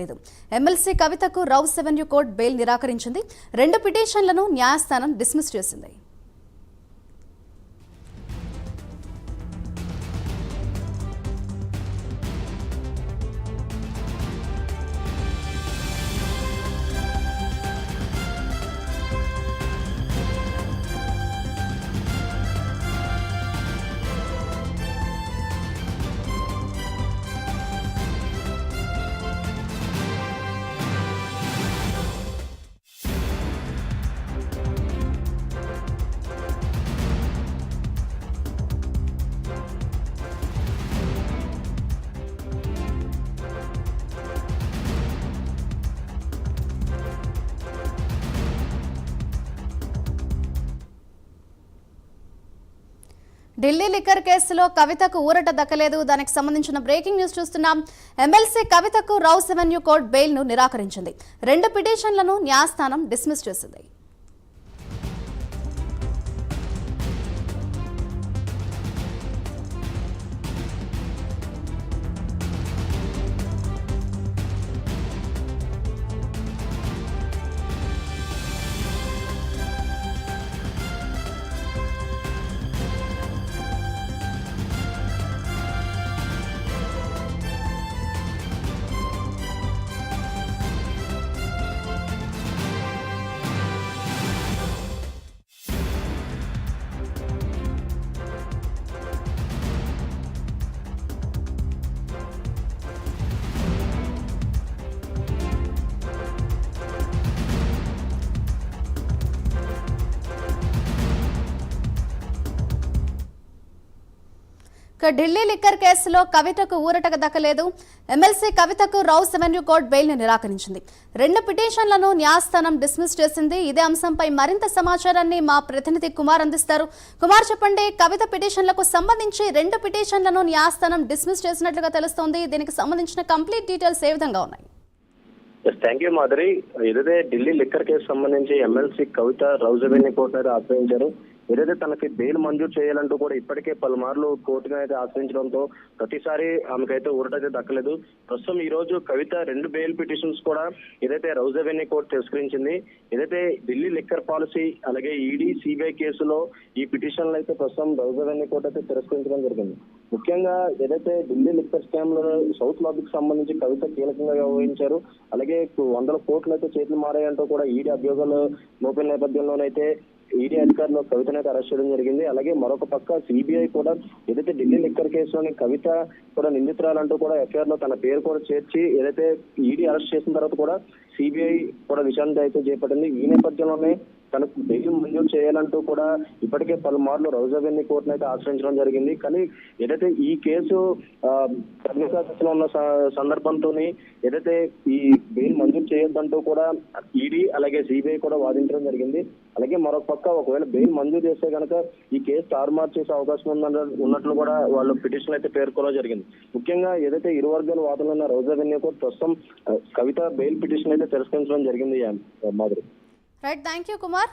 లేదు. ఎమ్మెల్సీ కవితకు rows avenue court bail నిరాకరించింది. 2 పిటిషన్లను న్యాయస్థానం డిస్మిస్ చేసింది. ఢిల్లీ లిక్కర్ కేసులో కవితకు ఊరట దక్కలేదు. దానికి సంబంధించిన బ్రేకింగ్ న్యూస్ చూస్తున్నాం. ఎమ్మెల్సీ కవితకు రౌస్ అవెన్యూ కోర్టు బెయిల్ ను నిరాకరించింది. 2 పిటిషన్లను న్యాయస్థానం డిస్మిస్ చేసింది. ఢిల్లీ లిక్కర్ కేసులో కవితకు ఊరటకు దక్కలేదు. ఎమ్మెల్సీ కవితకు రౌస్ అవెన్యూ కోర్టు బెయిల్ ను నిరాకరించింది. 2 పిటిషన్లను న్యాయస్థానం డిస్మిస్ చేసింది. ఇదే అంశంపై మరింత సమాచారాన్ని మా ప్రతినిధి కుమార్ అందిస్తారు. కుమార్, చెప్పండి, కవిత పిటిషన్లకు సంబంధించి 2 పిటిషన్లను న్యాయస్థానం డిస్మిస్ చేసినట్లుగా తెలుస్తోంది. దీనికి సంబంధించిన కంప్లీట్ డీటెయిల్స్ ఏ విధంగా ఉన్నాయి? Thank you Madhuri. ఏదైతే ఢిల్లీ లిక్కర్ కేసు సంబంధించి ఎమ్మెల్సీ కవిత రౌస్ అవెన్యూ కోర్టును అయితే ఆశ్రయించారు. ఏదైతే తనకి బెయిల్ మంజూరు చేయాలంటూ కూడా ఇప్పటికే పలుమార్లు కోర్టును అయితే ఆశ్రయించడంతో ప్రతిసారి ఆమెకైతే ఊరటైతే దక్కలేదు. ప్రస్తుతం ఈ రోజు కవిత 2 బెయిల్ పిటిషన్స్ కూడా ఏదైతే రౌస్ అవెన్యూ కోర్టు తిరస్కరించింది. ఏదైతే ఢిల్లీ లిక్కర్ పాలసీ అలాగే ఈడీ సిబిఐ కేసులో ఈ పిటిషన్లు అయితే ప్రస్తుతం రౌస్ అవెన్యూ కోర్టు అయితే తిరస్కరించడం జరిగింది. ముఖ్యంగా ఏదైతే ఢిల్లీ లిక్కర్ స్కామ్ లో సౌత్ లాబీకి సంబంధించి కవిత కీలకంగా వ్యవహరించారు. అలాగే 100 కోట్లు అయితే చేతులు మారాయంటూ కూడా ఈడీ అభియోగాలు మోపిన నేపథ్యంలోనైతే ఈడీ అధికారులు కవితనైతే అరెస్ట్ చేయడం జరిగింది. అలాగే మరొక పక్క సిబిఐ కూడా ఏదైతే ఢిల్లీ లిక్కర్ కేసులోని కవిత కూడా నిందితురాలంటూ కూడా ఎఫ్ఐఆర్ లో తన పేరు కూడా చేర్చి ఏదైతే ఈడీ అరెస్ట్ చేసిన తర్వాత కూడా సిబిఐ కూడా విచారణ అయితే చేపట్టింది. ఈ నేపథ్యంలోనే తనకు బెయిల్ మంజూరు చేయాలంటూ కూడా ఇప్పటికే పలుమార్లు రౌస్ అవెన్యూ కోర్టును అయితే ఆశ్రయించడం జరిగింది. కానీ ఏదైతే ఈ కేసు లో ఉన్న సందర్భంతో ఏదైతే ఈ బెయిల్ మంజూరు చేయొద్దంటూ కూడా ఈడీ అలాగే సిబిఐ కూడా వాదించడం జరిగింది. అలాగే మరొక పక్క ఒకవేళ బెయిల్ మంజూరు చేస్తే కనుక ఈ కేసు తారుమారు చేసే అవకాశం ఉన్నట్లు కూడా వాళ్ళు పిటిషన్ అయితే పేర్కొనడం జరిగింది. ముఖ్యంగా ఏదైతే ఇరు వర్గాల వాదనలు ఉన్న రౌస్ అవెన్యూ కోర్టు ప్రస్తుతం కవిత బెయిల్ పిటిషన్ అయితే తిరస్కరించడం జరిగింది. Madhuri. Right, thank you Kumar.